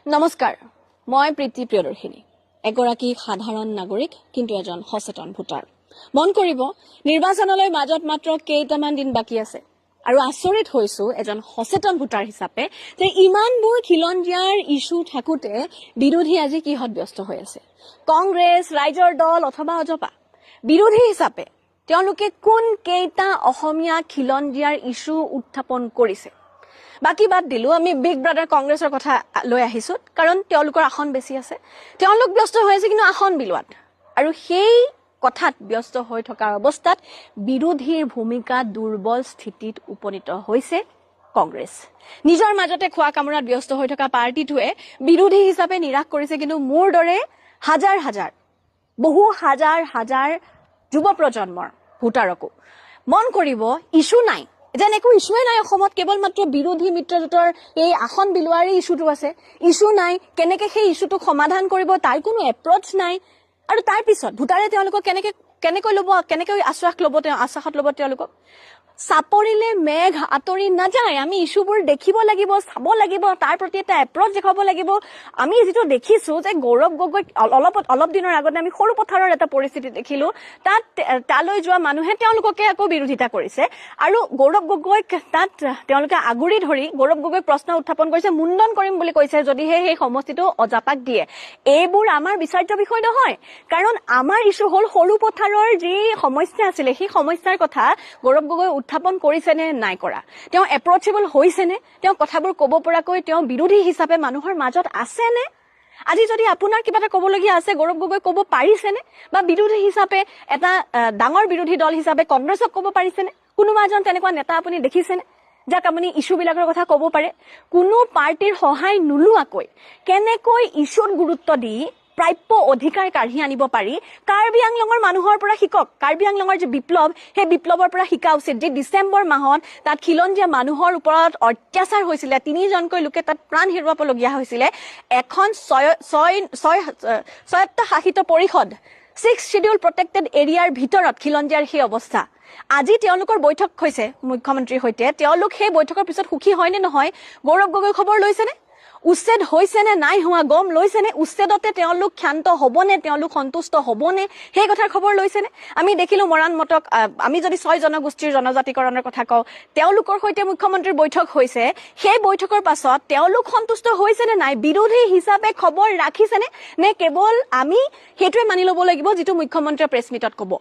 নমস্কাৰ, মই প্ৰীতি প্ৰিয়দৰ্শিনী, এগৰাকী সাধাৰণ নাগৰিক কিন্তু এজন সচেতন ভোটাৰ। মন কৰিব, নিৰ্বাচনলৈ মাজত মাত্ৰ কেইটামান দিন বাকী আছে আৰু আচৰিত হৈছো এজন সচেতন ভোটাৰ হিচাপে যে ইমানবোৰ খিলঞ্জীয়াৰ ইস্যু থাকোতে বিৰোধী আজি কিহত ব্যস্ত হৈ আছে। কংগ্ৰেছ, ৰাইজৰ দল অথবা অজপা বিৰোধী হিচাপে তেওঁলোকে কোন কেইটা অসমীয়া খিলঞ্জীয়াৰ ইস্যু উত্থাপন কৰিছে। বাকি বাদ দিলো, আমি বিগ ব্ৰাদাৰ কংগ্ৰেছৰ কথা লৈ আহিছো, কাৰণ তেওঁলোকৰ আসন বেছি আছে। তেওঁলোক ব্যস্ত হৈ আছে কিন্তু আসন বিলোৱাত, আৰু সেই কথাত ব্যস্ত হৈ থকাৰ অৱস্থাত বিৰোধীৰ ভূমিকা দুৰ্বল স্থিতিত উপনীত হৈছে কংগ্ৰেছ। নিজৰ মাজতে খোৱা কামোৰাত ব্যস্ত হৈ থকা পাৰ্টিটোৱে বিৰোধী হিচাপে নিৰাশ কৰিছে, কিন্তু মোৰ দৰে হাজাৰ হাজাৰ বহু হাজাৰ হাজাৰ যুৱ প্ৰজন্মৰ ভোটাৰকো। মন কৰিব, ইস্যু নাই, যেন একো ইস্যুৱে নাই অসমত, কেৱল মাত্ৰ বিৰোধী মিত্ৰজোঁটৰ এই আসন বিলোৱাৰে ইস্যুটো আছে। ইস্যু নাই, কেনেকে সেই ইস্যুটোক সমাধান কৰিব তাৰ কোনো এপ্ৰচ নাই। আৰু তাৰ পিছত ভোটাৰে তেওঁলোকক কেনেকৈ ল'ব, কেনেকৈ আশ্বাসত ল'ব তেওঁলোকক। চাপৰিলে মেঘ আঁতৰি নাযায়, আমি ইস্যুবোৰ দেখিব লাগিব, চাব লাগিব, তাৰ প্ৰতি এটা এপ্ৰচ দেখাব লাগিব। আমি যিটো দেখিছো যে গৌৰৱ গগৈ অলপ দিনৰ আগতে আমি সৰু পথাৰৰ এটা পৰিস্থিতি দেখিলো, তালৈ যোৱা মানুহে তেওঁলোককে আকৌ বিৰোধিতা কৰিছে, আৰু গৌৰৱ গগৈক তাত তেওঁলোকে আগুৰি ধৰি গৌৰৱ গগৈক প্ৰশ্ন উত্থাপন কৰিছে, মুণ্ডন কৰিম বুলি কৈছে যদিহে সেই সমষ্টিটো অজাপাক দিয়ে। এইবোৰ আমাৰ বিচাৰ্য বিষয় নহয়, কাৰণ আমাৰ ইস্যু হ'ল সৰু পথাৰৰ যি সমস্যা আছিলে সেই সমস্যাৰ কথা গৌৰৱ গগৈ উত্থাপন কৰিছে নে নাই কৰা, তেওঁ এপ্ৰচেবল হৈছে নে, তেওঁ কথাবোৰ ক'ব পৰাকৈ তেওঁ বিৰোধী হিচাপে মানুহৰ মাজত আছে নে। আজি যদি আপোনাৰ কিবা এটা ক'বলগীয়া আছে, গৌৰৱ গগৈ ক'ব পাৰিছেনে, বা বিৰোধী হিচাপে এটা ডাঙৰ বিৰোধী দল হিচাপে কংগ্ৰেছক ক'ব পাৰিছেনে, কোনোবা এজন তেনেকুৱা নেতা আপুনি দেখিছেনে যাক আপুনি ইস্যুবিলাকৰ কথা ক'ব পাৰে। কোনো পাৰ্টিৰ সহায় নোলোৱাকৈ কেনেকৈ ইস্যুত গুৰুত্ব দি প্ৰাপ্য অধিকাৰ কাঢ়ি আনিব পাৰি, কাৰ্বি আংলঙৰ মানুহৰ পৰা শিকক। কাৰ্বি আংলঙৰ যি বিপ্লৱ, সেই বিপ্লৱৰ পৰা শিকা উচিত, যি ডিচেম্বৰ মাহত তাত খিলঞ্জীয়া মানুহৰ ওপৰত অত্যাচাৰ হৈছিলে, 3জনকৈ লোকে তাত প্ৰাণ হেৰুৱাবলগীয়া হৈছিলে। এখন স্বায়ত্তশাসিত পৰিষদ 6 শিডিউল প্ৰটেক্টেড এৰিয়াৰ ভিতৰত খিলঞ্জীয়াৰ সেই অৱস্থা। আজি তেওঁলোকৰ বৈঠক হৈছে মুখ্যমন্ত্ৰীৰ সৈতে, তেওঁলোক সেই বৈঠকৰ পিছত সুখী হয় নে নহয়, গৌৰৱ গগৈ খবৰ লৈছেনে, উচ্ছেদ হৈছে নে নাই হোৱা গম লৈছেনে, উচ্ছেদতে তেওঁলোক ক্ষান্ত হ'বনে, তেওঁলোক সন্তুষ্ট হ'বনে, সেই কথাৰ খবৰ লৈছেনে। আমি দেখিলো মৰাণ মটক, আমি যদি 6 জনগোষ্ঠীৰ জনজাতিকৰণৰ কথা কওঁ, তেওঁলোকৰ সৈতে মুখ্যমন্ত্ৰীৰ বৈঠক হৈছে, সেই বৈঠকৰ পাছত তেওঁলোক সন্তুষ্ট হৈছে নে নাই, বিৰোধী হিচাপে খবৰ ৰাখিছেনে, নে কেৱল আমি সেইটোৱে মানি ল'ব লাগিব যিটো মুখ্যমন্ত্ৰীয়ে প্ৰেছ মিটত ক'ব।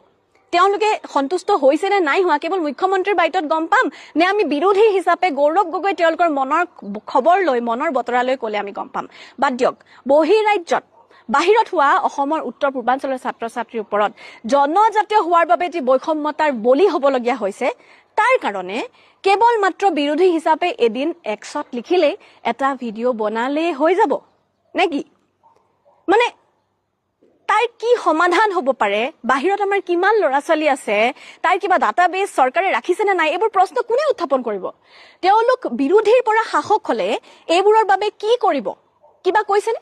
তেওঁলোকে সন্তুষ্ট হৈছে নে নাই হোৱা কেৱল মুখ্যমন্ত্ৰীৰ বাইটত গম পাম, নে আমি বিৰোধী হিচাপে গৌৰৱ গগৈ তেওঁলোকৰ মনৰ খবৰ লৈ, মনৰ বতৰালৈ ক'লে আমি গম পাম। বাদ দিয়ক, বাহিৰত হোৱা অসমৰ উত্তৰ পূৰ্বাঞ্চলৰ ছাত্ৰ ছাত্ৰীৰ ওপৰত জনজাতীয় হোৱাৰ বাবে যি বৈষম্যতাৰ বলি হ'বলগীয়া হৈছে, তাৰ কাৰণে কেৱল মাত্ৰ বিৰোধী হিচাপে এদিন এক্সত লিখিলেই, এটা ভিডিঅ' বনালেই হৈ যাব নেকি? মানে তাইৰ কি সমাধান হ'ব পাৰে, বাহিৰত আমাৰ কিমান ল'ৰা ছোৱালী আছে, তাইৰ কিবা ডাটাবেছ চৰকাৰে ৰাখিছে নে নাই, এইবোৰ প্ৰশ্ন কোনে উত্থাপন কৰিব। তেওঁলোক বিৰোধীৰ পৰা শাসক হলে এইবোৰৰ বাবে কি কৰিব, কিবা কৈছেনে?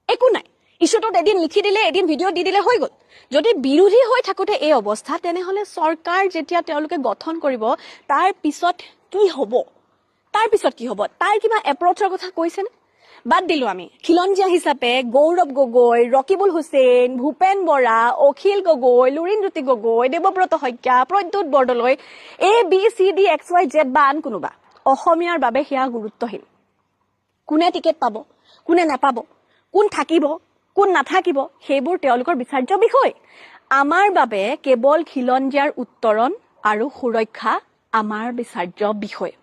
একো নাই। ইস্যুটোত এদিন লিখি দিলে, এদিন ভিডিঅ' দি দিলে হৈ গ'ল। যদি বিৰোধী হৈ থাকোতে এই অৱস্থা, তেনেহলে চৰকাৰ যেতিয়া তেওঁলোকে গঠন কৰিব, তাৰ পিছত কি হ'ব, তাইৰ কিবা এপ্ৰচৰ কথা কৈছেনে? বাদ দিলো আমি খিলঞ্জীয়া হিচাপে গৌৰৱ গগৈ, ৰকিবুল হুছেইন, ভূপেন বৰা, অখিল গগৈ, লুৰিণজ্যোতি গগৈ, দেৱব্ৰত শইকীয়া, প্ৰদ্যুৎ বৰদলৈ, ABCDXYZ বা আন কোনোবা অসমীয়াৰ বাবে সেয়া গুৰুত্বহীন। কোনে টিকেট পাব, কোনে নাপাব, কোন থাকিব, কোন নাথাকিব, সেইবোৰ তেওঁলোকৰ বিচাৰ্য বিষয়। আমাৰ বাবে কেৱল খিলঞ্জীয়াৰ উত্তৰণ আৰু সুৰক্ষা আমাৰ বিচাৰ্য বিষয়।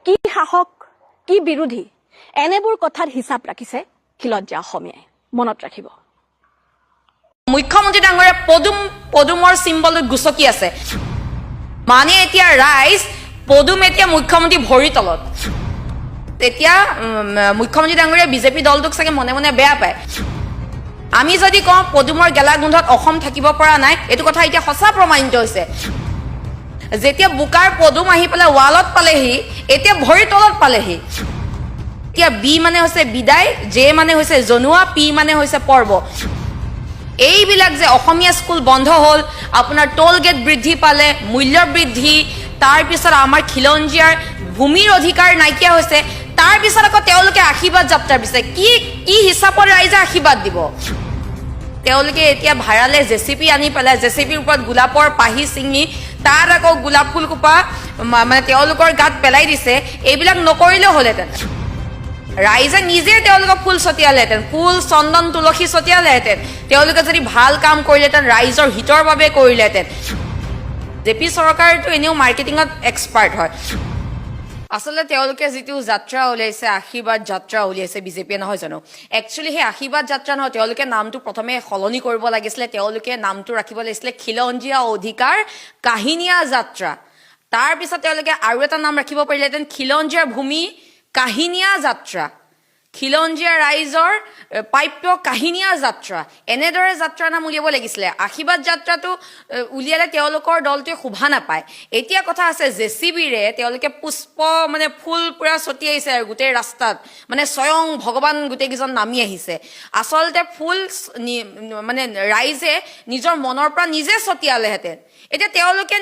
কি শাসক, কি বিৰোধী, এনেবোৰ কথাত হিচাপ ৰাখিছে খিলঞ্জীয়া অসমীয়াই, মনত ৰাখিব। মুখ্যমন্ত্ৰী ডাঙৰীয়া পদুমৰ চিম্বলত গুচকি আছে, মানে এতিয়া ৰাইজ পদুম এতিয়া মুখ্যমন্ত্ৰী ভৰিৰ তলত। তেতিয়া মুখ্যমন্ত্ৰী ডাঙৰীয়া বিজেপি দলটোক চাগে মনে মনে বেয়া পায়। আমি যদি কওঁ পদুমৰ গেলা গোন্ধত অসম থাকিব পৰা নাই, এইটো কথা এতিয়া সঁচা প্ৰমাণিত হৈছে। যেতিয়া বোকাৰ পদুম আহি পেলাই ৱালত পালেহি, এতিয়া ভৰিৰ তলত পালেহি। এতিয়া বি মানে হৈছে বিদায়, জে মানে হৈছে জনোৱা, পি মানে হৈছে পৰ্ব। এইবিলাক যে অসমীয়া স্কুল বন্ধ হ'ল, আপোনাৰ টোল গেট বৃদ্ধি পালে, মূল্য বৃদ্ধি, তাৰপিছত আমাৰ খিলঞ্জীয়াৰ ভূমিৰ অধিকাৰ নাইকিয়া হৈছে, তাৰ পিছত আকৌ তেওঁলোকে আশীৰ্বাদ যাত্ৰা বিচাৰে কি কি হিচাপত ৰাইজে আশীৰ্বাদ দিব তেওঁলোকে এতিয়া ভাড়ালে জেচিপি আনি পেলাই জেচিপিৰ ওপৰত গোলাপৰ পাহি ছিঙি তাত আকৌ গোলাপ ফুল কোপা মানে তেওঁলোকৰ গাত পেলাই দিছে এইবিলাক নকৰিলেও হ'লহেঁতেন ৰাইজে নিজে তেওঁলোকক ফুল ছটিয়ালেহেঁতেন ফুল চন্দন তুলসী ছটিয়ালেহেঁতেন তেওঁলোকে যদি ভাল কাম কৰিলেহেঁতেন ৰাইজৰ হিতৰ বাবে কৰিলেহেঁতেন জেপি চৰকাৰটো এনেও মাৰ্কেটিঙত এক্সপাৰ্ট হয় আচলতে তেওঁলোকে যিটো যাত্ৰা উলিয়াইছে আশীৰ্বাদ যাত্ৰা উলিয়াইছে বিজেপিয়ে নহয় জানো একচুৱেলি সেই আশীৰ্বাদ যাত্ৰা নহয় তেওঁলোকে নামটো প্ৰথমে সলনি কৰিব লাগিছিলে তেওঁলোকে নামটো ৰাখিব লাগিছিলে খিলঞ্জীয়া অধিকাৰ কাহিনীয়া যাত্ৰা তাৰপিছত তেওঁলোকে আৰু এটা নাম ৰাখিব পাৰিলেহেঁতেন খিলঞ্জীয়া ভূমি কাহিনীয়া যাত্ৰা খিলঞ্জীয়া ৰাইজৰ প্ৰাপ্য কাহিনীয়া যাত্ৰা এনেদৰে যাত্ৰা নাম উলিয়াব লাগিছিলে আশীৰ্বাদ যাত্ৰাটো উলিয়ালে তেওঁলোকৰ দলটোৱে শোভা নাপায় এতিয়া কথা আছে জেচিবিৰে তেওঁলোকে পুষ্প মানে ফুল পুৰা ছটিয়াইছে আৰু গোটেই ৰাস্তাত মানে স্বয়ং ভগৱান গোটেইকেইজন নামি আহিছে আচলতে ফুল মানে ৰাইজে নিজৰ মনৰ পৰা নিজে ছটিয়ালেহেঁতেন এতিয়া তেওঁলোকে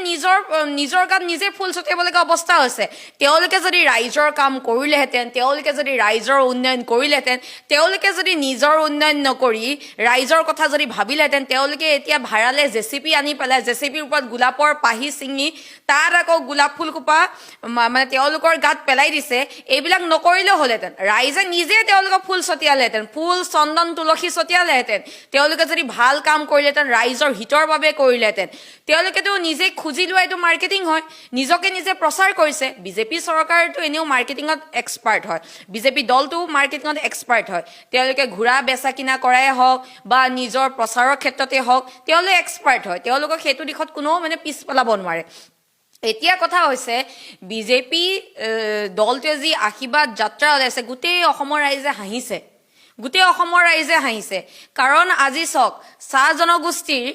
নিজৰ গাত নিজে ফুল ছটিয়াবলগীয়া অৱস্থা হৈছে তেওঁলোকে যদি ৰাইজৰ কাম কৰিলেহেঁতেন তেওঁলোকে যদি ৰাইজৰ উন্নয়ন কৰিলেহেঁতেন তেওঁলোকে যদি নিজৰ উন্নয়ন নকৰি ৰাইজৰ কথা যদি ভাবিলেহেঁতেন তেওঁলোকে এতিয়া ভাড়ালে জেচিপি আনি পেলাই জেচিপিৰ ওপৰত গোলাপৰ পাহি ছিঙি তাত আকৌ গোলাপ ফুল কোপা মানে তেওঁলোকৰ গাত পেলাই দিছে এইবিলাক নকৰিলেও হ'লহেঁতেন ৰাইজে নিজে তেওঁলোকক ফুল ছটিয়ালেহেঁতেন ফুল চন্দন তুলসী ছটিয়ালেহেঁতেন তেওঁলোকে যদি ভাল কাম কৰিলেহেঁতেন ৰাইজৰ হিতৰ বাবে কৰিলেহেঁতেন তেওঁলোকেতো নিজে খুজি লোৱা এইটো মাৰ্কেটিং হয় নিজকে নিজে প্ৰচাৰ কৰিছে বিজেপি চৰকাৰটো এনেও মাৰ্কেটিঙত এক্সপাৰ্ট হয় বিজেপি দলটো মাৰ্কেটিঙত এক্সপাৰ্ট হয় তেওঁলোকে ঘোঁৰা বেচা কিনা কৰাই হওক বা নিজৰ প্ৰচাৰৰ ক্ষেত্ৰতে হওক তেওঁলোকে এক্সপাৰ্ট হয় তেওঁলোকক সেইটো দিশত কোনো মানে পিছ পেলাব নোৱাৰে এতিয়া কথা হৈছে বিজেপি দলটোৱে যি আশীৰ্বাদ যাত্ৰা ওলাইছে গোটেই অসমৰ ৰাইজে হাঁহিছে কাৰণ আজি চাওক চাহ জনগোষ্ঠীৰ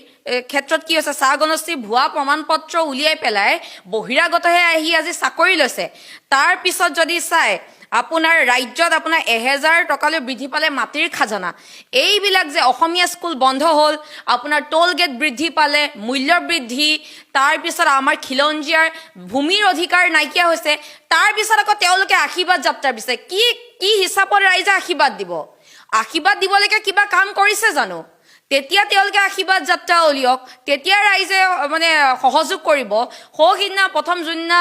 ক্ষেত্ৰত কি হৈছে চাহ জনগোষ্ঠীৰ ভুৱা প্ৰমাণ পত্ৰ উলিয়াই পেলাই বহিৰাগতহে আহি আজি চাকৰি লৈছে তাৰ পিছত যদি চাই আপোনাৰ ৰাজ্যত আপোনাৰ 1000 টকালৈ বৃদ্ধি পালে মাটিৰ খাজানা এইবিলাক যে অসমীয়া স্কুল বন্ধ হ'ল আপোনাৰ টোল গেট বৃদ্ধি পালে মূল্য বৃদ্ধি তাৰ পিছত আমাৰ খিলঞ্জীয়াৰ ভূমিৰ অধিকাৰ নাইকিয়া হৈছে তাৰ পিছত আকৌ তেওঁলোকে আশীৰ্বাদ যাত্ৰা বিচাৰে কি হিচাপত ৰাইজে আশীৰ্বাদ দিবলৈকে কিবা কাম কৰিছে জানো তেতিয়া তেওঁলোকে আশীৰ্বাদ যাত্ৰা উলিয়াওক তেতিয়া ৰাইজে মানে সহযোগ কৰিব সেইদিনা প্ৰথম যোনদিনা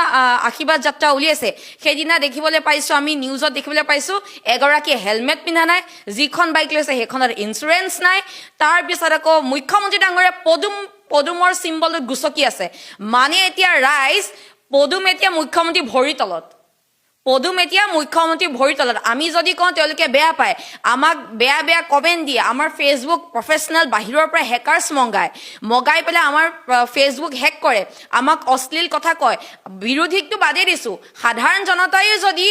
আশীৰ্বাদ যাত্ৰা উলিয়াইছে সেইদিনা দেখিবলৈ পাইছোঁ আমি নিউজত দেখিবলৈ পাইছোঁ এগৰাকী হেলমেট পিন্ধা নাই যিখন বাইক লৈছে সেইখনত ইঞ্চুৰেঞ্চ নাই তাৰপিছত আকৌ মুখ্যমন্ত্ৰী ডাঙৰীয়া পদুমৰ চিম্বলত গুচকি আছে মানে এতিয়া ৰাইজ পদুম এতিয়া মুখ্যমন্ত্ৰী ভৰিৰ তলত আমি যদি কওঁ তেওঁলোকে বেয়া পায় আমাক বেয়া কমেণ্ট দিয়ে আমাৰ ফেচবুক প্ৰফেচনেল বাহিৰৰ পৰা হেকাৰ্ছ মগাই পেলাই আমাৰ ফেচবুক হেক কৰে আমাক অশ্লীল কথা কয় বিৰোধীকটো বাদেই দিছোঁ সাধাৰণ জনতায়ো যদি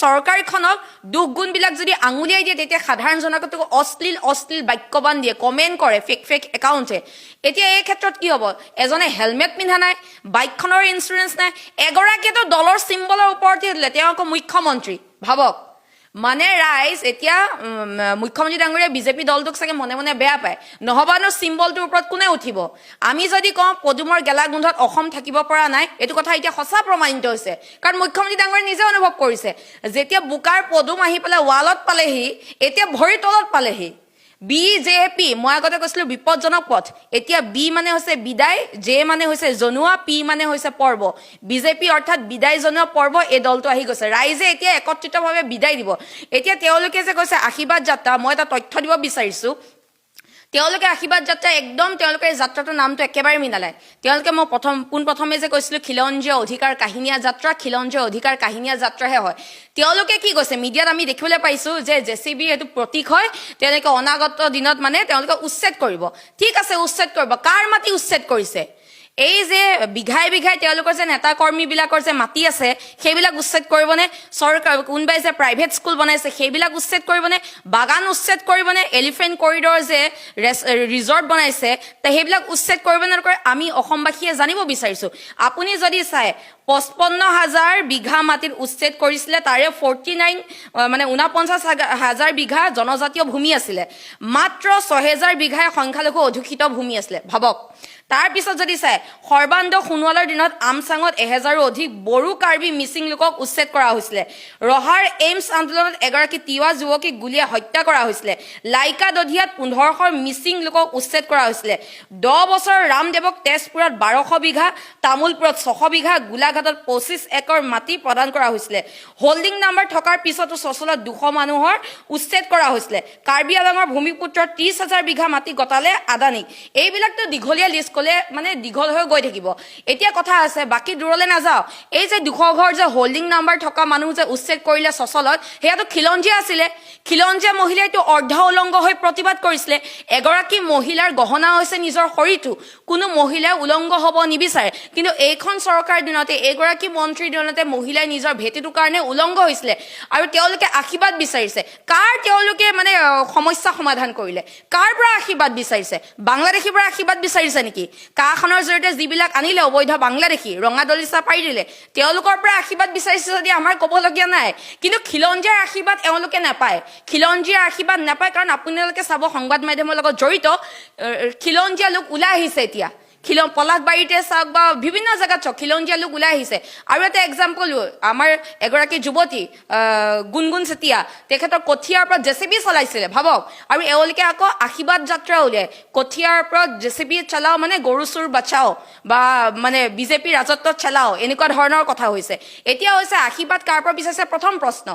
চৰকাৰখনক দুখ গুণবিলাক যদি আঙুলিয়াই দিয়ে তেতিয়া সাধাৰণ জনতাক অশ্লীল বাক্যবান দিয়ে কমেণ্ট কৰে ফেক একাউণ্টে এতিয়া এই ক্ষেত্ৰত কি হ'ব এজনে হেলমেট পিন্ধা নাই বাইকখনৰ ইঞ্চুৰেঞ্চ নাই এগৰাকীয়েতো দলৰ চিম্বলৰ ওপৰতে দিলে তেওঁ আকৌ মুখ্যমন্ত্ৰী ভাবক মানে ৰাইজ এতিয়া মুখ্যমন্ত্ৰী ডাঙৰীয়া বিজেপি দলটোক চাগে মনে মনে বেয়া পায় নহবানো চিম্বলটোৰ ওপৰত কোনে উঠিব আমি যদি কওঁ পদুমৰ গেলা গোন্ধত অসম থাকিব পৰা নাই এইটো কথা এতিয়া সঁচা প্ৰমাণিত হৈছে কাৰণ মুখ্যমন্ত্ৰী ডাঙৰীয়া নিজে অনুভৱ কৰিছে যেতিয়া বোকাৰ পদুম আহি পেলাই ৱালত পালেহি এতিয়া ভৰিৰ তলত পালেহি বিজেপি মই আগতে কৈছিলোঁ বিপদজনক পথ এতিয়া বি মানে হৈছে বিদায় জে মানে হৈছে জনোৱা পি মানে হৈছে পৰ্ব বিজেপি অৰ্থাৎ বিদায় জনোৱা পৰ্ব এই দলটো আহি গৈছে ৰাইজে এতিয়া একত্ৰিতভাৱে বিদায় দিব এতিয়া তেওঁলোকে যে কৈছে আশীৰ্বাদ যাত্ৰা মই এটা তথ্য দিব বিচাৰিছোঁ তেওঁলোকে আশীৰ্বাদ যাত্ৰা একদম তেওঁলোকে এই যাত্ৰাটোৰ নামটো একেবাৰে মিলালে তেওঁলোকে মই পোনপ্ৰথমে যে কৈছিলোঁ খিলঞ্জীয়া অধিকাৰ কাহিনীয়া যাত্ৰাহে হয় তেওঁলোকে কি কৈছে মিডিয়াত আমি দেখিবলৈ পাইছোঁ যে জেচিবি এইটো প্ৰতীক হয় তেওঁলোকে অনাগত দিনত মানে তেওঁলোকে উচ্ছেদ কৰিব ঠিক আছে উচ্ছেদ কৰিব কাৰ মাটি উচ্ছেদ কৰিছে এই যে বিঘাই তেওঁলোকৰ যে নেতা কৰ্মীবিলাকৰ যে মাটি আছে সেইবিলাক উচ্ছেদ কৰিবনে চৰকাৰ কোনোবাই যে প্ৰাইভেট স্কুল বনাইছে সেইবিলাক উচ্ছেদ কৰিবনে বাগান উচ্ছেদ কৰিবনে এলিফেণ্ট কৰিডৰ যে ৰিজৰ্ট বনাইছে সেইবিলাক উচ্ছেদ কৰিবনে নকৰে আমি অসমবাসীয়ে জানিব বিচাৰিছোঁ আপুনি যদি চাই 55,000 বিঘা মাটিত উচ্ছেদ কৰিছিলে তাৰে 49,000 বিঘা জনজাতীয় ভূমি আছিলে মাত্ৰ 6,000 বিঘাই সংখ্যালঘু অধ্যুষিত ভূমি আছিলে ভাবক তাৰ পিছত যদি চাই সৰ্বানন্দ সোণোৱালৰ দিনত আমচাঙত 1000ৰো অধিক বড়ো কাৰ্বি মিচিং লোকক উচ্ছেদ কৰা হৈছিলে ৰহাৰ এইমছ আন্দোলনত এগৰাকী তিৱা যুৱতীক গুলীয়া হত্যা কৰা হৈছিলে লাইকা দধিয়াত 1500 মিচিং লোকক উচ্ছেদ কৰা হৈছিলে 10 বছৰ ৰামদেৱক তেজপুৰত 1200 বিঘা তামুলপুৰত 600 বিঘা গোলাঘাটত 25 একৰ মাটি প্ৰদান কৰা হৈছিলে হোল্ডিং নাম্বাৰ থকাৰ পিছতো চচলত 200 মানুহৰ উচ্ছেদ কৰা হৈছিলে কাৰ্বি আলঙৰ ভূমিপুত্ৰৰ 30,000 বিঘা মাটি গতালে আদানীক এইবিলাকতো দীঘলীয়া লিষ্ট কলে মানে দীঘল হৈ গৈ থাকিব এতিয়া কথা আছে বাকি দূৰলে নাযাও এই যে 200 ঘৰ যে হোল্ডিং নাম্বাৰ থকা মানুহ যে উচ্ছেদ কৰিলে চচলত হেয়াতো খিলঞ্জীয়া আছিলে খিলঞ্জীয়া মহিলাইতো অৰ্ধ উলংগ হৈ প্ৰতিবাদ কৰিছিলে এগৰাকী মহিলাৰ গহনা হৈছে নিজৰ শৰীৰটো কোনো মহিলা উলংগ হ'ব নিবিচাৰে কিন্তু এইখন চৰকাৰ দিনতে এগৰাকী মন্ত্ৰীৰ দিনতে মহিলাই নিজৰ ভেটিটোৰ কাৰণে উলংগ হৈছিলে আৰু তেওঁলোকে আশীৰ্বাদ বিচাৰিছে কাৰ তেওঁলোকে মানে সমস্যা সমাধান কৰিলে কাৰ পৰা আশীৰ্বাদ বিচাৰিছে বাংলাদেশীৰ পৰা আশীৰ্বাদ বিচাৰিছে নেকি কাখনৰ জৰিয়তে যিবিলাক আনিলে অবৈধ বাংলাদেশী ৰঙা দলিচা পাৰি দিলে তেওঁলোকৰ পৰা আশীৰ্বাদ বিচাৰিছে যদি আমাৰ ক'বলগীয়া নাই কিন্তু খিলঞ্জীয়াৰ আশীৰ্বাদ এওঁলোকে নাপায় খিলঞ্জীয়াৰ আশীৰ্বাদ নাপায় কাৰণ আপোনালোকে চাব সংবাদ মাধ্যমৰ লগত জড়িত খিলঞ্জীয়া লোক ওলাই আহিছে এতিয়া পলাশবাৰীতে চাওক বা বিভিন্ন জেগাত চাওক খিলঞ্জীয়া লোক ওলাই আহিছে আৰু এটা এক্সাম্পল আমাৰ এগৰাকী যুৱতী গুণগুণ চেতিয়া তেখেতৰ কঠিয়াৰ পৰা জেচিবি চলাইছিলে ভাবক আৰু এওঁলোকে আকৌ আশীৰ্বাদ যাত্ৰা উলিয়াই কঠিয়াৰ পৰা জেচিবি চলাও মানে গৰু চুৰ বাচাও বা মানে বিজেপি ৰাজত্বত চলাও এনেকুৱা ধৰণৰ কথা হৈছে এতিয়া হৈছে আশীৰ্বাদ কাৰ পৰা বিচাৰিছে প্ৰথম প্ৰশ্ন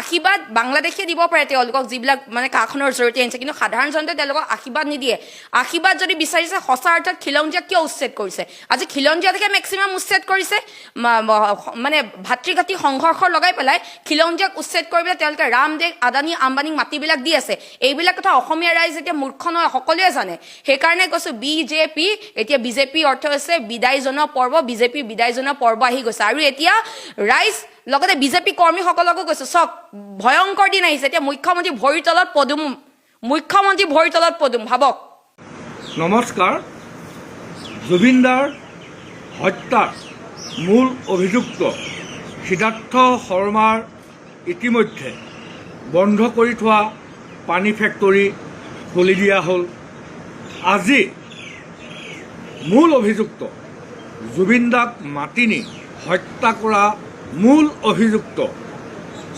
আশীৰ্বাদ বাংলাদেশে দিব পাৰে তেওঁলোকক যিবিলাক মানে কাখনৰ জৰিয়তে আনিছে কিন্তু সাধাৰণ জনতাই তেওঁলোকক আশীৰ্বাদ নিদিয়ে আশীৰ্বাদ যদি বিচাৰিছে সঁচা অৰ্থত খিলঞ্জীয়াক কিয় উচ্ছেদ কৰিছে আজি খিলঞ্জীয়াকে মেক্সিমাম উচ্ছেদ কৰিছে মানে ভাতৃঘাতী সংঘৰ্ষ লগাই পেলাই খিলঞ্জীয়াক উচ্ছেদ কৰিবলৈ তেওঁলোকে ৰামদেৱ আদানী আম্বানীক মাটিবিলাক দি আছে এইবিলাক কথা অসমীয়া ৰাইজ এতিয়া মূৰ্খ নহয় সকলোৱে জানে সেইকাৰণে কৈছো বিজেপি এতিয়া বিজেপি অৰ্থ হৈছে বিদায়জনৰ পৰ্ব বিজেপি বিদায়জনৰ পৰ্ব আহি গৈছে আৰু এতিয়া ৰাইজ লগতে বিজেপি কৰ্মীসকলকো কৈছো চক ভয়ংকৰ দিন আহিছে এতিয়া মুখ্যমন্ত্ৰী ভৰিৰ তলত পদুম ভাবক নমস্কাৰ জুবিনদাৰ হত্যাৰ মূল অভিযুক্ত সিদ্ধাৰ্থ শৰ্মাৰ ইতিমধ্যে বন্ধ কৰি থোৱা পানী ফেক্টৰী খুলি দিয়া হ'ল আজি মূল অভিযুক্ত জুবিনদাক মাতি নি হত্যা কৰা মূল অভিযুক্ত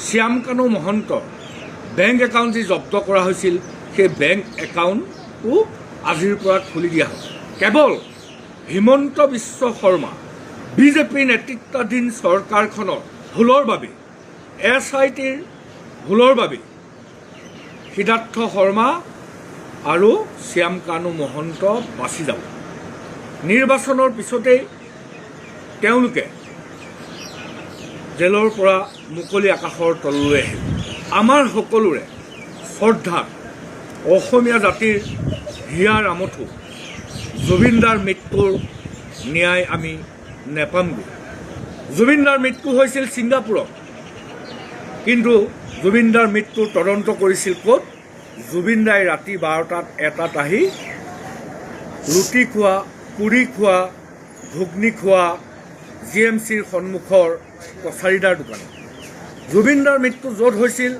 শ্যামকানু মহন্তৰ বেংক একাউণ্ট যি জব্দ কৰা হৈছিল সেই বেংক একাউণ্টও আজিৰ পৰা খুলি দিয়া হ'ল কেৱল হিমন্ত বিশ্ব শৰ্মা বিজেপি নেতৃত্বাধীন চৰকাৰখনৰ ভুলৰ বাবে SITৰ ভুলৰ বাবে সিদ্ধাৰ্থ শৰ্মা আৰু শ্যামকানু মহন্ত বাচি যাব নিৰ্বাচনৰ পিছতেই তেওঁলোকে জেলৰ পৰা মুকলি আকাশৰ তললৈ আহিল আমাৰ সকলোৰে শ্ৰদ্ধা অসমীয়া জাতিৰ হিয়াৰ আমঠু জুবিনদাৰ মৃত্যুৰ ন্যায় আমি নেপামগৈ জুবিনদাৰ মৃত্যু হৈছিল ছিংগাপুৰত কিন্তু জুবিনদাৰ মৃত্যুৰ তদন্ত কৰিছিল ক'ত জুবিনদাই ৰাতি 12টাত 1টাত আহি ৰুটি খোৱা পুৰি খোৱা ঘুগনি খোৱা GMCৰ সন্মুখৰ কছাৰীদাৰ দোকানত জুবিনদাৰ মৃত্যু য'ত হৈছিল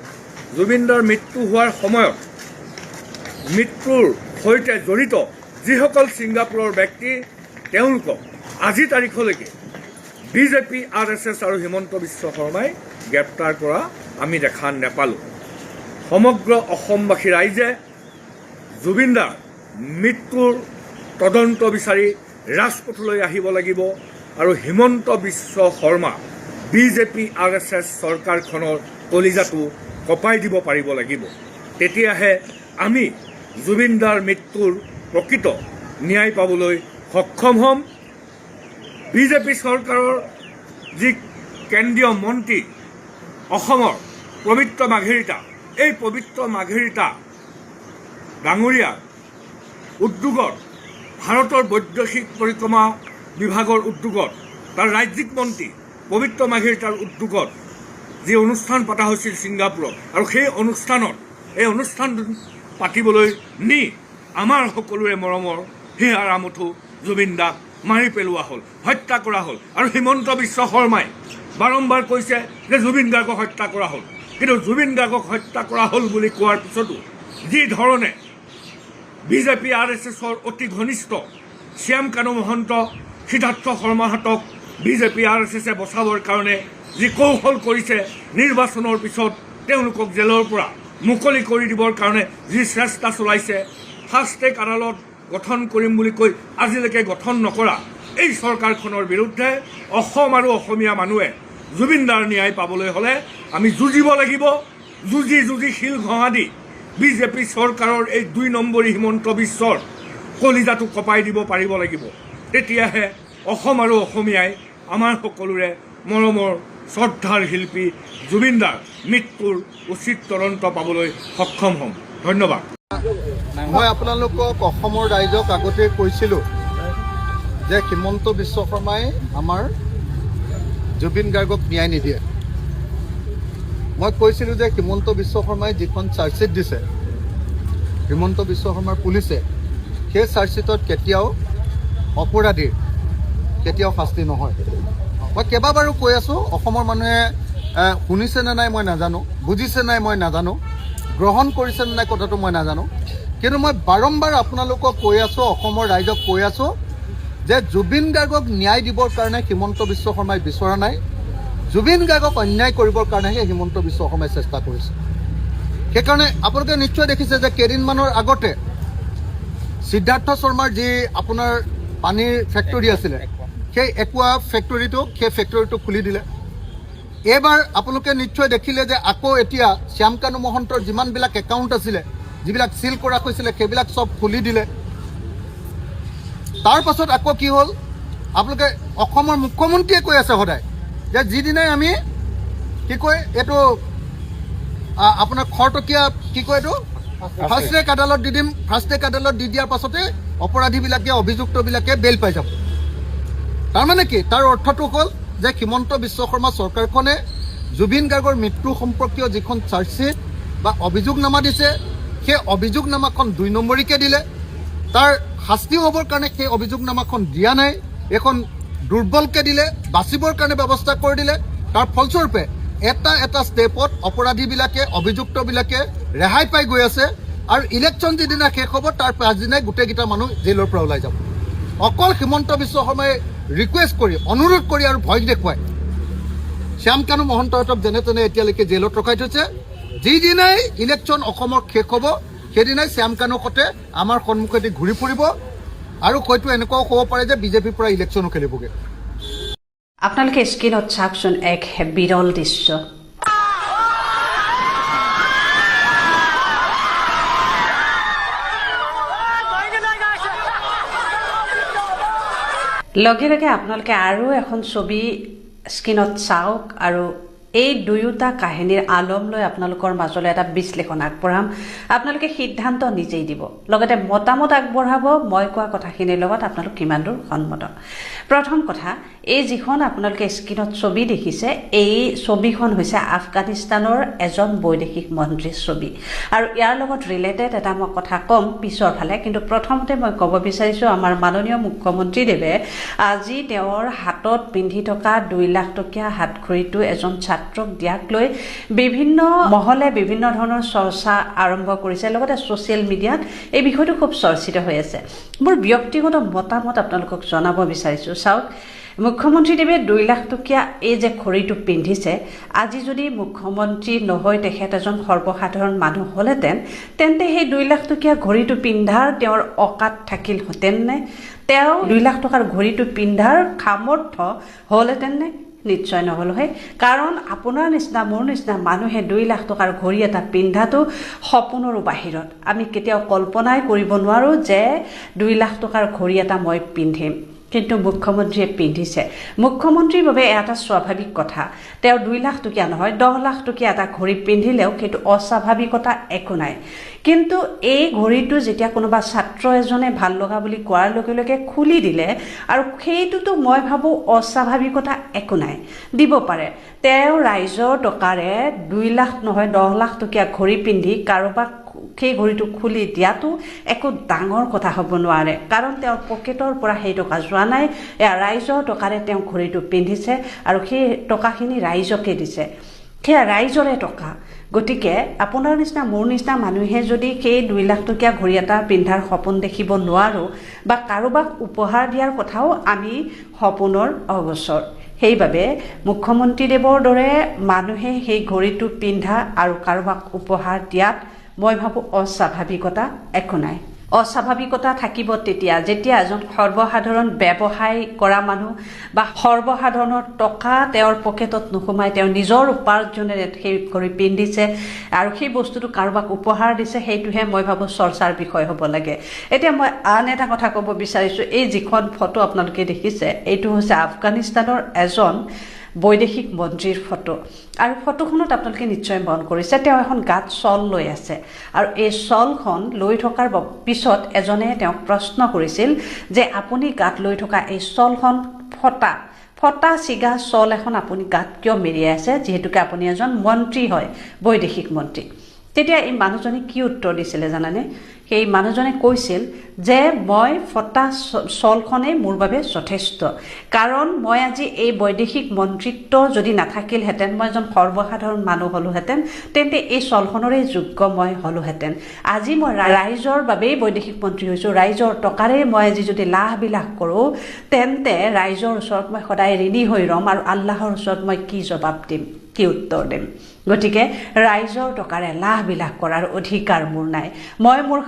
জুবিনদাৰ মৃত্যু হোৱাৰ সময়ত মৃত্যুৰ সৈতে জড়িত যিসকল ছিংগাপুৰৰ ব্যক্তি তেওঁলোকক আজি তাৰিখলৈকে বিজেপি RSS আৰু হিমন্ত বিশ্ব শৰ্মাই গ্ৰেপ্তাৰ কৰা আমি দেখা নেপালোঁ সমগ্ৰ অসমবাসী ৰাইজে জুবিনদাৰ মৃত্যুৰ তদন্ত বিচাৰি ৰাজপথলৈ আহিব লাগিব আৰু হিমন্ত বিশ্ব শৰ্মা বিজেপি RSS চৰকাৰখনৰ কলিজাটো কপাই দিব পাৰিব লাগিব তেতিয়াহে আমি জুবিনদাৰ মৃত্যুৰ প্ৰকৃত ন্যায় পাবলৈ সক্ষম হ'ম বিজেপি চৰকাৰৰ যি কেন্দ্ৰীয় মন্ত্ৰী অসমৰ পবিত্ৰ মাঘেৰিটা এই পবিত্ৰ মাঘেৰিটা ডাঙৰীয়াৰ উদ্যোগত ভাৰতৰ বৈদেশিক পৰিক্ৰমা বিভাগৰ উদ্যোগত তাৰ ৰাজ্যিক মন্ত্ৰী পবিত্ৰ মাঘেৰিটাৰ উদ্যোগত যি অনুষ্ঠান পতা হৈছিল ছিংগাপুৰত আৰু সেই অনুষ্ঠানত এই অনুষ্ঠান পাতিবলৈ নি আমাৰ সকলোৰে মৰমৰ হিয়াৰ আমঠু জুবিনদাক মাৰি পেলোৱা হ'ল হত্যা কৰা হ'ল আৰু হিমন্ত বিশ্ব শৰ্মাই বাৰম্বাৰ কৈছে যে জুবিন গাৰ্গক হত্যা কৰা হ'ল কিন্তু জুবিন গাৰ্গক হত্যা কৰা হ'ল বুলি কোৱাৰ পিছতো যি ধৰণে বিজেপি RSSৰ অতি ঘনিষ্ঠ শ্যাম কানু মহন্ত সিদ্ধাৰ্থ শৰ্মাহঁতক বিজেপি RSSে বচাবৰ কাৰণে যি কৌশল কৰিছে, নিৰ্বাচনৰ পিছত তেওঁলোকক জেলৰ পৰা মুকলি কৰি দিবৰ কাৰণে যি চেষ্টা চলাইছে, ফাষ্ট ট্ৰেক আদালত গঠন কৰিম বুলি কৈ আজিলৈকে গঠন নকৰা এই চৰকাৰখনৰ বিৰুদ্ধে অসম আৰু অসমীয়া মানুহে জুবিনদাৰ ন্যায় পাবলৈ হ'লে আমি যুঁজিব লাগিব। যুঁজি শিল ঘঁহা দি বিজেপি চৰকাৰৰ এই 2 নম্বৰী হিমন্ত বিশ্বৰ কলিজাটো কপাই দিব পাৰিব লাগিব। তেতিয়াহে অসম আৰু অসমীয়াই আমাৰ সকলোৰে মৰমৰ শ্ৰদ্ধাৰ শিল্পী জুবিনদাৰ মৃত্যুৰ উচিত তদন্ত পাবলৈ সক্ষম হ'ম। ধন্যবাদ। মই আপোনালোকক অসমৰ ৰাইজক আগতে কৈছিলোঁ যে হিমন্ত বিশ্ব শৰ্মাই আমাৰ জুবিন গাৰ্গক ন্যায় নিদিয়ে। মই কৈছিলোঁ যে হিমন্ত বিশ্ব শৰ্মাই যিখন চাৰ্জশ্বিট দিছে, হিমন্ত বিশ্ব শৰ্মাৰ পুলিচে সেই চাৰ্জশ্বিটত কেতিয়াও অপৰাধীৰ কেতিয়াও শাস্তি নহয়। মই কেইবাবাৰো কৈ আছোঁ, অসমৰ মানুহে শুনিছে নে নাই মই নাজানো, বুজিছে নাই মই নাজানো, গ্ৰহণ কৰিছে নে নাই কথাটো মই নাজানো, কিন্তু মই বাৰম্বাৰ আপোনালোকক কৈ আছোঁ, অসমৰ ৰাইজক কৈ আছোঁ যে জুবিন গাৰ্গক ন্যায় দিবৰ কাৰণে হিমন্ত বিশ্ব শৰ্মাই বিচৰা নাই, জুবিন গাৰ্গক অন্যায় কৰিবৰ কাৰণেহে হিমন্ত বিশ্ব শৰ্মাই চেষ্টা কৰিছে। সেইকাৰণে আপোনালোকে নিশ্চয় দেখিছে যে কেইদিনমানৰ আগতে সিদ্ধাৰ্থ শৰ্মাৰ যি আপোনাৰ পানীৰ ফেক্টৰী আছিলে, সেই একুৱা ফেক্টৰীটো খুলি দিলে। এইবাৰ আপোনালোকে নিশ্চয় দেখিলে যে আকৌ এতিয়া শ্যাম কানু মহন্তৰ যিমানবিলাক একাউণ্ট আছিলে, যিবিলাক চিল কৰা হৈছিলে, সেইবিলাক চব খুলি দিলে। তাৰ পাছত আকৌ কি হ'ল, আপোনালোকে অসমৰ মুখ্যমন্ত্ৰীয়ে কৈ আছে সদায় যে যিদিনাই আমি কি কয় এইটো আপোনাৰ খৰটকীয়া কি কয় এইটো ফাষ্ট ট্ৰেক আদালত দি দিম, ফাষ্ট ট্ৰেক আদালত দি দিয়াৰ পাছতে অপৰাধীবিলাকে অভিযুক্তবিলাকে বেল পাই যাব। তাৰমানে কি, তাৰ অৰ্থটো হ'ল যে হিমন্ত বিশ্ব শৰ্মা চৰকাৰখনে জুবিন গাৰ্গৰ মৃত্যু সম্পৰ্কীয় যিখন চাৰ্জশ্বিট বা অভিযোগনামা দিছে, সেই অভিযোগনামাখন 2 নম্বৰীকে দিলে। তাৰ শাস্তি হ'বৰ কাৰণে সেই অভিযোগনামাখন দিয়া নাই, এখন দুৰ্বলকে দিলে, বাচিবৰ কাৰণে ব্যৱস্থা কৰি দিলে। তাৰ ফলস্বৰূপে এটা ষ্টেপত অপৰাধীবিলাকে অভিযুক্তবিলাকে ৰেহাই পাই গৈ আছে, আৰু ইলেকশ্যন যিদিনা শেষ হ'ব তাৰ পাছদিনাই গোটেইকেইটা মানুহ জেলৰ পৰা ওলাই যাব। অকল হিমন্ত বিশ্ব শৰ্মাই ৰিকুৱেষ্ট কৰি, অনুৰোধ কৰি আৰু ভয় দেখুৱাই শ্যাম কানু মহন্তহঁতক যেনে তেনে এতিয়ালৈকে জেলত ৰখাই থৈছে। যিদিনাই ইলেকশ্যন অসমৰ শেষ হ'ব সেইদিনাই শ্যাম কানুহঁতে আমাৰ সন্মুখেদি ঘূৰি ফুৰিব, আৰু হয়তো এনেকুৱাও হ'ব পাৰে যে বিজেপিৰ পৰা ইলেকশ্যনো খেলিবগৈ। আপোনালোকে স্ক্ৰীণত চাওকচোন এক বিৰল দৃশ্য। লগে লগে আপোনালোকে আৰু এখন ছবি স্ক্ৰীণত চাওক, আৰু এই দুয়োটা কাহিনীৰ আলম লৈ আপোনালোকৰ মাজলৈ এটা বিশ্লেষণ আগবঢ়াম। আপোনালোকে সিদ্ধান্ত নিজেই দিব, লগতে মতামত আগবঢ়াব মই কোৱা কথাখিনিৰ লগত আপোনালোক কিমান দূৰ সন্মত। প্ৰথম কথা, এই যিখন আপোনালোকে স্ক্ৰীণত ছবি দেখিছে, এই ছবিখন হৈছে আফগানিস্তানৰ এজন বৈদেশিক মন্ত্ৰীৰ ছবি, আৰু ইয়াৰ লগত ৰিলেটেড এটা মই কথা ক'ম পিছৰ ফালে। কিন্তু প্ৰথমতে মই ক'ব বিচাৰিছোঁ, আমাৰ মাননীয় মুখ্যমন্ত্ৰীদেৱে আজি তেওঁৰ হাতত পিন্ধি থকা 2 লাখ টকীয়া হাতঘড়ীটো এজন ছাত্ৰক দিয়াক লৈ বিভিন্ন মহলে বিভিন্ন ধৰণৰ চৰ্চা আৰম্ভ কৰিছে, লগতে ছ'চিয়েল মিডিয়াত এই বিষয়টো খুব চৰ্চিত হৈ আছে। মোৰ ব্যক্তিগত মতামত আপোনালোকক জনাব বিচাৰিছোঁ। চাওক, মুখ্যমন্ত্ৰীদেৱে 2 লাখ টকীয়া এই যে ঘড়ীটো পিন্ধিছে, আজি যদি মুখ্যমন্ত্ৰী নহয় তেখেত এজন সৰ্বসাধাৰণ মানুহ হ'লেহেঁতেন, তেন্তে সেই 2 লাখ টকীয়া ঘড়ীটো পিন্ধাৰ তেওঁৰ অকাত থাকিলহেঁতেন নে? তেওঁ 2 লাখ টকাৰ ঘড়ীটো পিন্ধাৰ সামৰ্থ্য হ'লহেঁতেন নে? নিশ্চয় নহ'ল হয়। কাৰণ আপোনাৰ নিচিনা মোৰ নিচিনা মানুহে 2 লাখ টকাৰ ঘড়ী এটা পিন্ধাটো সপোনৰো বাহিৰত। আমি কেতিয়াও কল্পনাই কৰিব নোৱাৰোঁ যে 2 লাখ টকাৰ ঘড়ী এটা মই পিন্ধিম, কিন্তু মুখ্যমন্ত্ৰীয়ে পিন্ধিছে। মুখ্যমন্ত্ৰীৰ বাবে এটা স্বাভাৱিক কথা। তেওঁ 2 লাখ টকীয়া নহয়, 10 লাখ টকীয়া এটা ঘড়ী পিন্ধিলেও সেইটো অস্বাভাৱিকতা একো নাই। কিন্তু এই ঘড়ীটো যেতিয়া কোনোবা ছাত্ৰ এজনে ভাল লগা বুলি কোৱাৰ লগে লগে খুলি দিলে, আৰু সেইটোতো মই ভাবোঁ অস্বাভাৱিকতা একো নাই, দিব পাৰে। তেওঁ ৰাইজৰ টকাৰে 2 লাখ নহয় 10 লাখ টকীয়া ঘড়ী পিন্ধি কাৰোবাক সেই ঘড়ীটো খুলি দিয়াটো একো ডাঙৰ কথা হ'ব নোৱাৰে, কাৰণ তেওঁৰ পকেটৰ পৰা সেই টকা যোৱা নাই, এয়া ৰাইজৰ টকাৰে তেওঁ ঘড়ীটো পিন্ধিছে, আৰু সেই টকাখিনি ৰাইজকে দিছে। সেয়া ৰাইজৰে টকা। গতিকে আপোনাৰ নিচিনা মোৰ নিচিনা মানুহে যদি সেই 2 লাখ টকীয়া ঘড়ী এটা পিন্ধাৰ সপোন দেখিব নোৱাৰোঁ বা কাৰোবাক উপহাৰ দিয়াৰ কথাও আমি সপোনৰ অগোচৰ। সেইবাবে মুখ্যমন্ত্ৰীদেৱৰ দৰে মানুহে সেই ঘড়ীটো পিন্ধা আৰু কাৰোবাক উপহাৰ দিয়াত মই ভাবোঁ অস্বাভাৱিকতা একো নাই। অস্বাভাৱিকতা থাকিব তেতিয়া যেতিয়া এজন সৰ্বসাধাৰণ ব্যৱসায় কৰা মানুহ বা সৰ্বসাধাৰণৰ টকা তেওঁৰ পকেটত নোসোমাই তেওঁ নিজৰ উপাৰ্জনেৰে সেই ঘড়ী পিন্ধিছে আৰু সেই বস্তুটো কাৰোবাক উপহাৰ দিছে, সেইটোহে মই ভাবোঁ চৰ্চাৰ বিষয় হ'ব লাগে। এতিয়া মই আন এটা কথা ক'ব বিচাৰিছোঁ, এই যিখন ফটো আপোনালোকে দেখিছে এইটো হৈছে আফগানিস্তানৰ এজন বৈদেশিক মন্ত্ৰীৰ ফটো আৰু ফটোখনত আপোনালোকে নিশ্চয় মন কৰিছে তেওঁ এখন গাত শ্বল লৈ আছে আৰু এই শ্বলখন লৈ থকাৰ পিছত এজনে তেওঁক প্ৰশ্ন কৰিছিল যে আপুনি গাত লৈ থকা এই শ্বলখন ফটা চিগা শ্বল এখন আপুনি গাত কিয় মেৰিয়াই আছে, যিহেতুকে আপুনি এজন মন্ত্ৰী হয়, বৈদেশিক মন্ত্ৰী। তেতিয়া এই মানুহজনে কি উত্তৰ দিছিলে জানানে? সেই মানুহজনে কৈছিল যে মই ফটা শ্বলখনেই মোৰ বাবে যথেষ্ট, কাৰণ মই আজি এই বৈদেশিক মন্ত্ৰিত্ব যদি নাথাকিলহেঁতেন, মই এজন সৰ্বসাধাৰণ মানুহ হ'লোহেঁতেন, তেন্তে এই শ্বলখনৰে যোগ্য মই হ'লোহেঁতেন। আজি মই ৰাইজৰ বাবেই বৈদেশিক মন্ত্ৰী হৈছোঁ, ৰাইজৰ টকাৰে মই আজি যদি লাহ বিলাস কৰোঁ তেন্তে ৰাইজৰ ওচৰত মই সদায় ঋণী হৈ ৰ'ম আৰু আল্লাহৰ ওচৰত মই কি জবাব দিম, কি উত্তৰ দিম? গতিকে ৰাইজৰ টকাৰে লাহ বিলাস কৰাৰ অধিকাৰ মোৰ নাই। মই মোৰ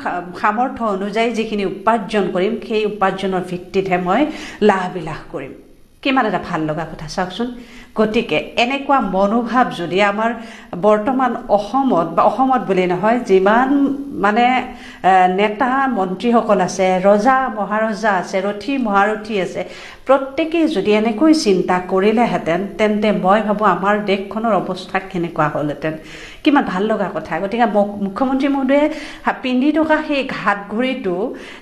সামৰ্থ্য অনুযায়ী যিখিনি উপাৰ্জন কৰিম সেই উপাৰ্জনৰ ভিত্তিতহে মই লাহ বিলাস কৰিম। কিমান এটা ভাল লগা কথা চাওকচোন। গতিকে এনেকুৱা মনোভাৱ যদি আমাৰ বৰ্তমান অসমত বুলি নহয় যিমান মানে নেতা মন্ত্ৰীসকল আছে, ৰজা মহাৰজা আছে, ৰথী মহাৰথী আছে, প্ৰত্যেকেই যদি এনেকৈ চিন্তা কৰিলেহেঁতেন তেন্তে মই ভাবোঁ আমাৰ দেশখনৰ অৱস্থা কেনেকুৱা হ'লহেঁতেন। কিমান ভাল লগা কথা। গতিকে মুখ্যমন্ত্ৰী মহোদয়ে পিন্ধি থকা সেই হাত ঘড়ীটো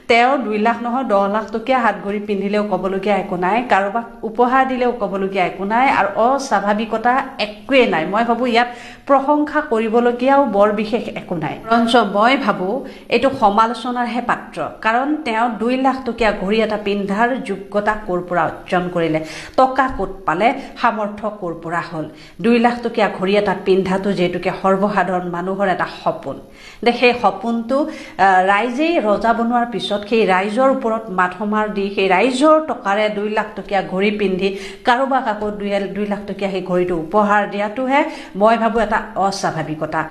তেওঁ 2 লাখ নহয় 10 লাখ টকীয়া হাত ঘড়ী পিন্ধিলেও ক'বলগীয়া একো নাই, কাৰোবাক উপহাৰ দিলেও ক'বলগীয়া একো নাই আৰু অস্বাভাৱিকতা একোৱেই নাই। মই ভাবোঁ ইয়াত প্ৰশংসা কৰিবলগীয়াও বৰ বিশেষ একো নাই। বৰঞ্চ মই ভাবোঁ এইটো সমালোচনাৰহে পাত্ৰ, কাৰণ তেওঁ 2 লাখ টকীয়া ঘড়ী এটা পিন্ধাৰ যোগ্যতা ক'ৰ পৰা অৰ্জন কৰিলে, টকা ক'ত পালে, সামৰ্থ্য ক'ৰ পৰা হ'ল। 2 লাখ টকীয়া ঘড়ী এটা পিন্ধাটো যিহেতুকে সৰ্বসাধাৰণ মানুহৰ এটা সপোন, সেই সপোনটো ৰাইজেই ৰজা বনোৱাৰ পিছত সেই ৰাইজৰ ওপৰত মাধমাৰ দি সেই ৰাইজৰ টকাৰে 2 লাখ টকীয়া ঘড়ী পিন্ধি কাৰোবাক আকৌ 2 লাখ টকীয়া সেই ঘড়ীটো উপহাৰ দিয়াটোহে মই ভাবোঁ এটা অস্বাভাৱিকতা।